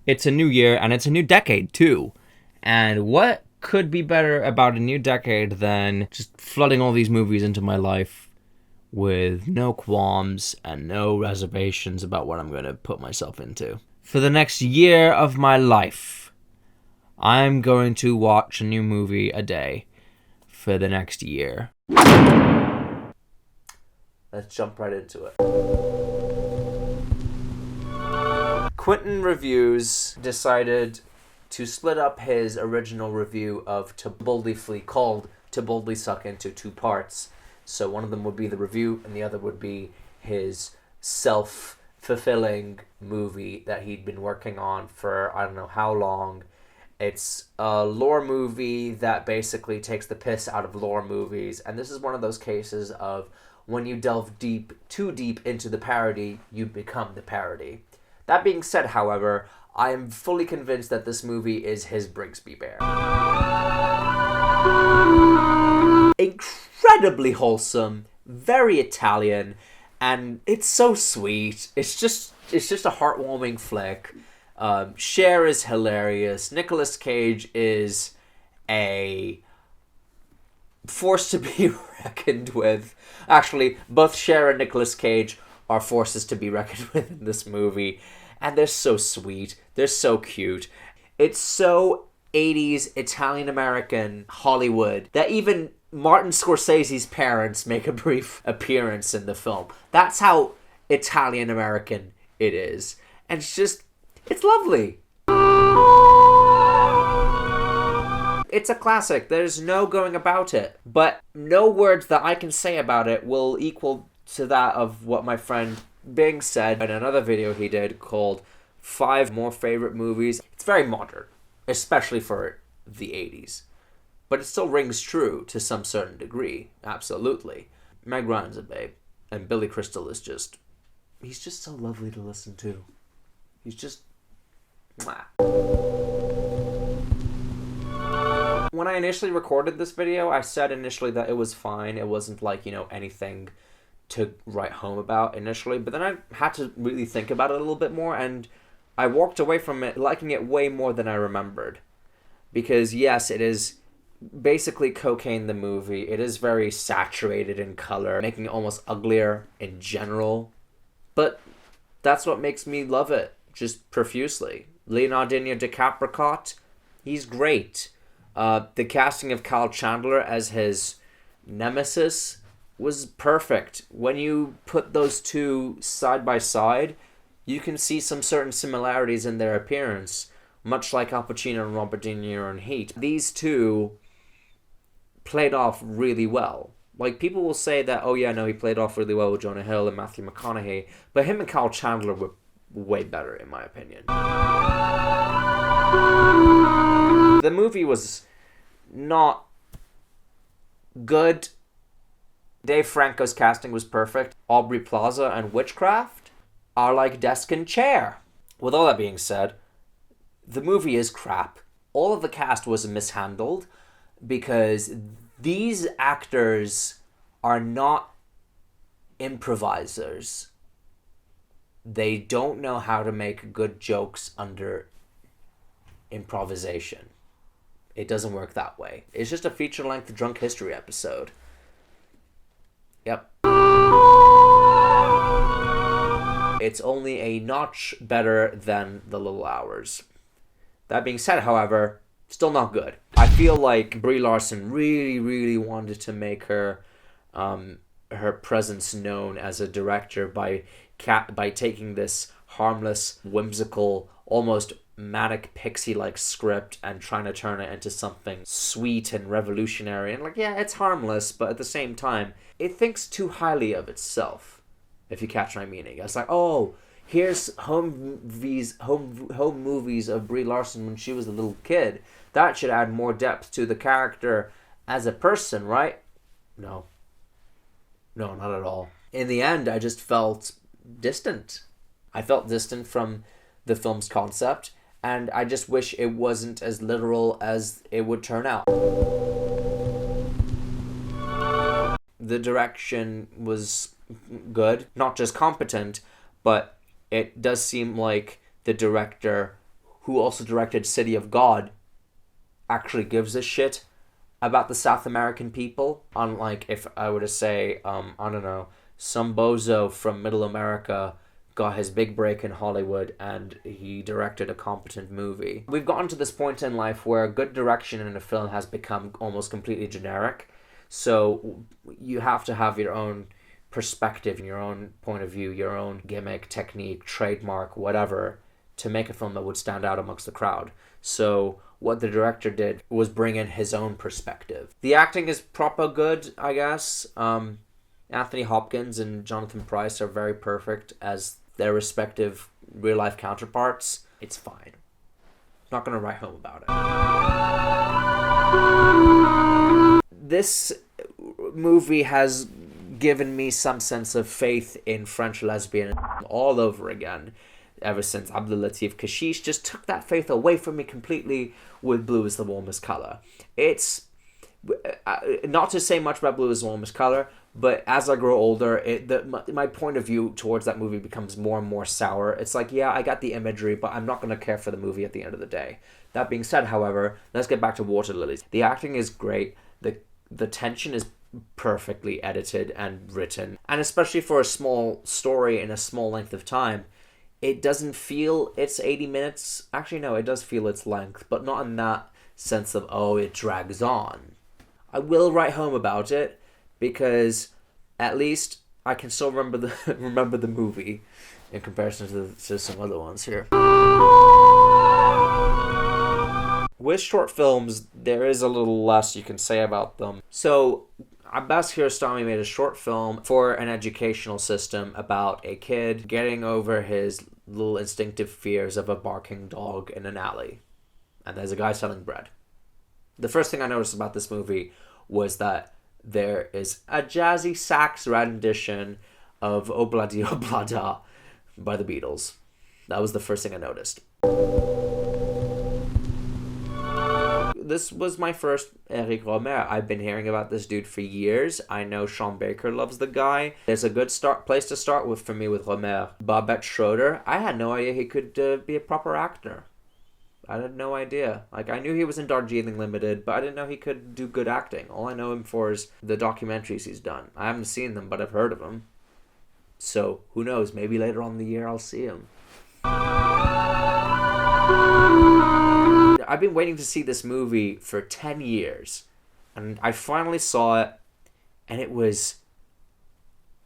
It's a new year and it's a new decade too. And what could be better about a new decade than just flooding all these movies into my life with no qualms and no reservations about what I'm going to put myself into. For the next year of my life, I'm going to watch a new movie a day for the next year. Let's jump right into it. Quinton Reviews decided to split up his original review of To Boldly Flee, called To Boldly Suck, into two parts. So one of them would be the review, and the other would be his self-fulfilling movie that he'd been working on for I don't know how long. It's a lore movie that basically takes the piss out of lore movies, and this is one of those cases of when you delve too deep into the parody, you become the parody. That being said, however, I am fully convinced that this movie is his Brigsby Bear. Incredibly wholesome, very Italian, and it's so sweet. It's just a heartwarming flick. Cher is hilarious. Nicolas Cage is a force to be reckoned with. Actually, both Cher and Nicolas Cage are forces to be reckoned with in this movie. And they're so sweet. They're so cute. It's so 80s Italian-American Hollywood that even Martin Scorsese's parents make a brief appearance in the film. That's how Italian-American it is. And it's lovely. It's a classic. There's no going about it. But no words that I can say about it will equal to that of what my friend Bing said in another video he did called 5 More Favorite Movies. It's very modern, especially for the 80s. But it still rings true to some certain degree. Absolutely. Meg Ryan's a babe. And Billy Crystal is he's just so lovely to listen to. He's just... mwah. When I initially recorded this video, I said initially that it was fine. It wasn't like, anything to write home about initially. But then I had to really think about it a little bit more. And I walked away from it liking it way more than I remembered. Because yes, it is basically Cocaine the movie. It is very saturated in color, making it almost uglier in general. But that's what makes me love it, just profusely. Leonardo DiCaprio, he's great. The casting of Kyle Chandler as his nemesis was perfect. When you put those two side by side, you can see some certain similarities in their appearance, much like Al Pacino and Robert De Niro in Heat. These two played off really well. Like, people will say that, oh yeah, no, he played off really well with Jonah Hill and Matthew McConaughey, but him and Kyle Chandler were way better, in my opinion. The movie was not good. Dave Franco's casting was perfect. Aubrey Plaza and Witchcraft are like desk and chair. With all that being said, the movie is crap. All of the cast was mishandled because these actors are not improvisers. They don't know how to make good jokes under improvisation. It doesn't work that way. It's just a feature-length drunk history episode. Yep. It's only a notch better than The Little Hours. That being said, however, still not good. I feel like Brie Larson really, really wanted to make her presence known as a director by taking this harmless, whimsical, almost manic pixie-like script and trying to turn it into something sweet and revolutionary. And yeah, it's harmless, but at the same time, it thinks too highly of itself, if you catch my meaning. It's like, oh, here's home movies of Brie Larson when she was a little kid. That should add more depth to the character as a person, right? No, not at all. In the end, I just felt distant. I felt distant from the film's concept, and I just wish it wasn't as literal as it would turn out. The direction was good, not just competent, but it does seem like the director who also directed City of God, actually gives a shit about the South American people. Unlike if I were to say, I don't know, some bozo from Middle America got his big break in Hollywood and he directed a competent movie. We've gotten to this point in life where good direction in a film has become almost completely generic. So you have to have your own perspective, your own point of view, your own gimmick, technique, trademark, whatever, to make a film that would stand out amongst the crowd. So what the director did was bring in his own perspective. The acting is proper good, I guess. Anthony Hopkins and Jonathan Pryce are very perfect as their respective real-life counterparts. It's fine. Not going to write home about it. This movie has given me some sense of faith in French lesbian all over again. Ever since Abdelatif Kashish just took that faith away from me completely with Blue is the Warmest Color. It's not to say much about Blue is the Warmest Color, but as I grow older, my point of view towards that movie becomes more and more sour. It's like, yeah, I got the imagery, but I'm not going to care for the movie at the end of the day. That being said, however, let's get back to Water Lilies. The acting is great. The tension is perfectly edited and written. And especially for a small story in a small length of time, it doesn't feel it's 80 minutes. Actually, no, it does feel its length, but not in that sense of, oh, it drags on. I will write home about it because at least I can still remember the movie in comparison to some other ones here. With short films, there is a little less you can say about them. So Abbas Kiarostami made a short film for an educational system about a kid getting over his little instinctive fears of a barking dog in an alley. And there's a guy selling bread. The first thing I noticed about this movie was that there is a jazzy sax rendition of Obladi Oblada by the Beatles. That was the first thing I noticed. This was my first Eric Romer. I've been hearing about this dude for years. I know Sean Baker loves the guy. There's a good place to start with for me with Romer. Babette Schroeder, I had no idea he could be a proper actor. I had no idea. Like, I knew he was in Darjeeling Limited, but I didn't know he could do good acting. All I know him for is the documentaries he's done. I haven't seen them, but I've heard of him. So, who knows? Maybe later on in the year I'll see him. I've been waiting to see this movie for 10 years. And I finally saw it, and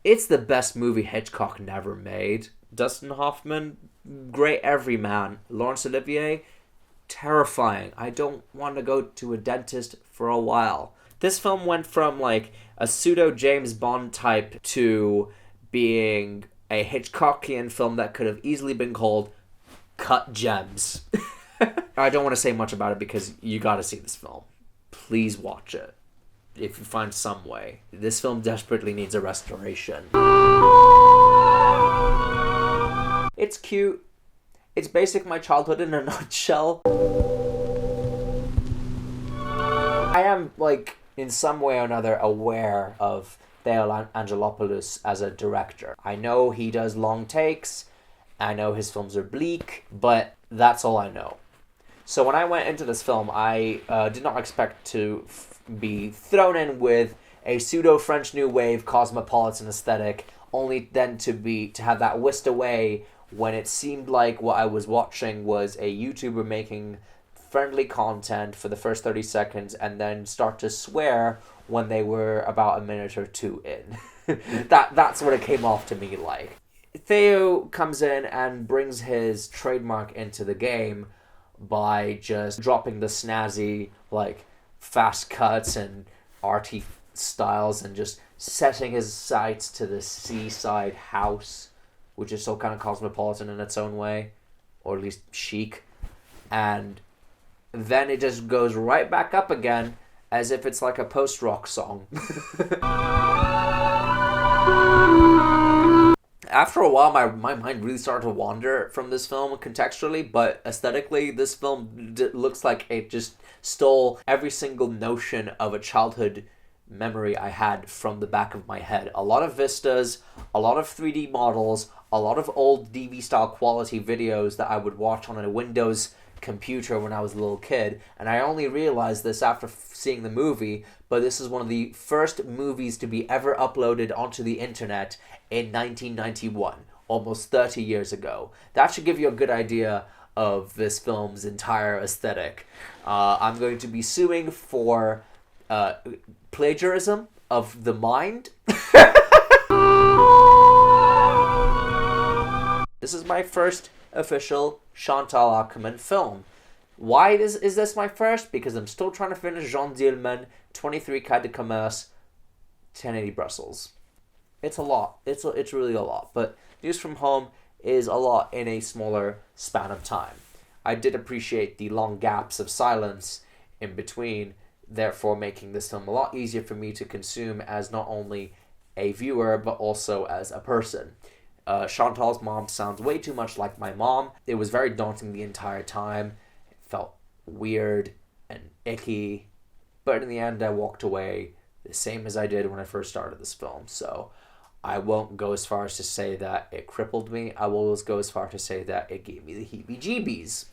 it's the best movie Hitchcock never made. Dustin Hoffman, great everyman. Laurence Olivier, terrifying. I don't want to go to a dentist for a while. This film went from like a pseudo James Bond type to being a Hitchcockian film that could have easily been called Cut Gems. I don't want to say much about it because you got to see this film. Please watch it if you find some way. This film desperately needs a restoration. It's cute. It's basically my childhood in a nutshell. I am, like, in some way or another aware of Theo Angelopoulos as a director. I know he does long takes. I know his films are bleak, but that's all I know. So when I went into this film, I did not expect to be thrown in with a pseudo-French New Wave cosmopolitan aesthetic, only then to have that whisked away when it seemed like what I was watching was a YouTuber making friendly content for the first 30 seconds and then start to swear when they were about a minute or two in. That's what it came off to me like. Theo comes in and brings his trademark into the game by just dropping the snazzy, like, fast cuts and arty styles and just setting his sights to the seaside house, which is so kind of cosmopolitan in its own way, or at least chic. And then it just goes right back up again as if it's like a post-rock song. After a while, my mind really started to wander from this film contextually, but aesthetically, this film looks like it just stole every single notion of a childhood memory I had from the back of my head. A lot of vistas, a lot of 3D models, a lot of old DV-style quality videos that I would watch on a Windows computer when I was a little kid, and I only realized this after seeing the movie, but this is one of the first movies to be ever uploaded onto the internet in 1991, almost 30 years ago. That should give you a good idea of this film's entire aesthetic. I'm going to be suing for plagiarism of the mind. This is my first official Chantal Akerman film. Why is this my first? Because I'm still trying to finish Jean Silverman, 23 Cas de Commerce, 1080 Brussels. It's a lot. It's really a lot. But News from Home is a lot in a smaller span of time. I did appreciate the long gaps of silence in between, therefore making this film a lot easier for me to consume as not only a viewer, but also as a person. Chantal's mom sounds way too much like my mom. It was very daunting the entire time. It felt weird and icky. But in the end, I walked away the same as I did when I first started this film. So I won't go as far as to say that it crippled me. I will always go as far to say that it gave me the heebie-jeebies.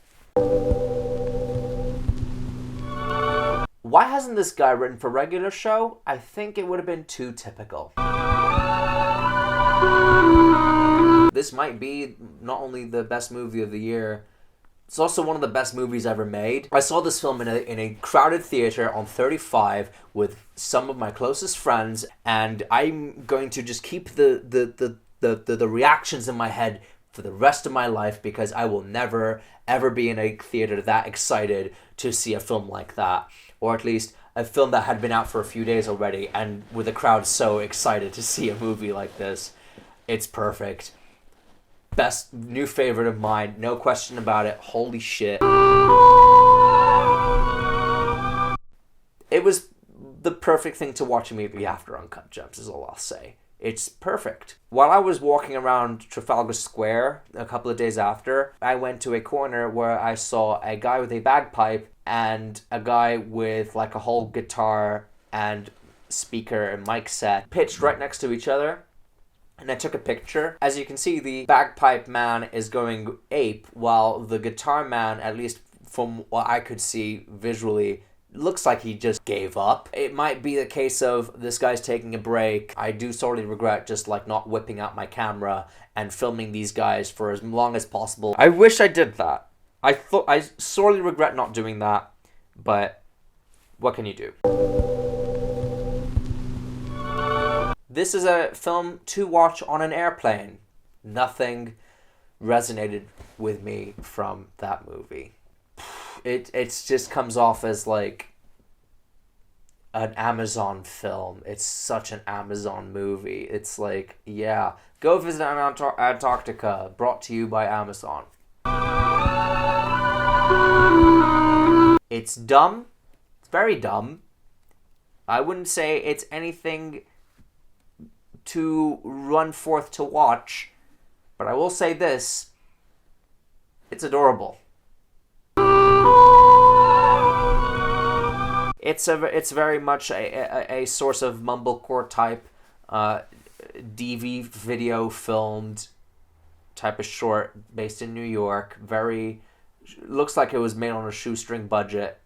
Why hasn't this guy written for a regular show? I think it would have been too typical. This might be not only the best movie of the year, it's also one of the best movies ever made. I saw this film in a crowded theater on 35 with some of my closest friends, and I'm going to just keep the reactions in my head for the rest of my life, because I will never ever be in a theater that excited to see a film like that, or at least a film that had been out for a few days already, and with a crowd so excited to see a movie like this. It's perfect. Best new favorite of mine, no question about it. Holy shit. It was the perfect thing to watch immediately after Uncut Gems, is all I'll say. It's perfect. While I was walking around Trafalgar Square a couple of days after, I went to a corner where I saw a guy with a bagpipe and a guy with like a whole guitar and speaker and mic set pitched right next to each other. And I took a picture. As you can see, the bagpipe man is going ape, while the guitar man, at least from what I could see visually, looks like he just gave up. It might be the case of this guy's taking a break. I do sorely regret just like not whipping out my camera and filming these guys for as long as possible. I wish I did that. I sorely regret not doing that, but what can you do? This is a film to watch on an airplane. Nothing resonated with me from that movie. It just comes off as like an Amazon film. It's such an Amazon movie. It's like, yeah, go visit Antarctica, brought to you by Amazon. It's dumb. It's very dumb. I wouldn't say it's anything to run forth to watch, but I will say this: it's adorable. It's very much a source of mumblecore type DV video filmed type of short based in New York. Very looks like it was made on a shoestring budget.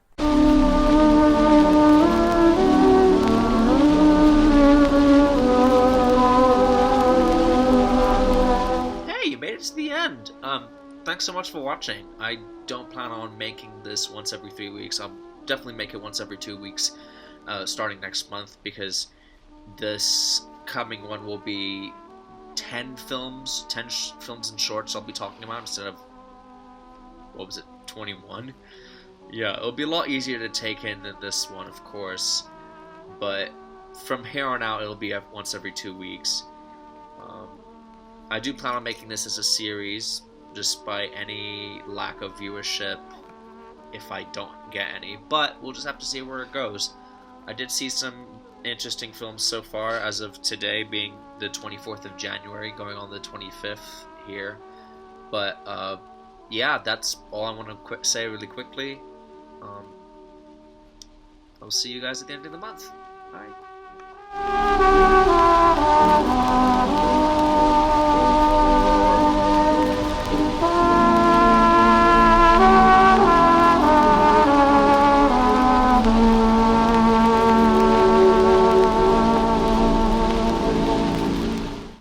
To the end. Thanks so much for watching. I don't plan on making this once every 3 weeks. I'll definitely make it once every 2 weeks starting next month, because this coming one will be 10 films and shorts I'll be talking about instead of, 21? Yeah, it'll be a lot easier to take in than this one, of course, but from here on out it'll be once every 2 weeks. I do plan on making this as a series, despite any lack of viewership, if I don't get any, but we'll just have to see where it goes. I did see some interesting films so far, as of today being the 24th of January, going on the 25th here, but yeah, that's all I want to say really quickly. I'll see you guys at the end of the month. Bye.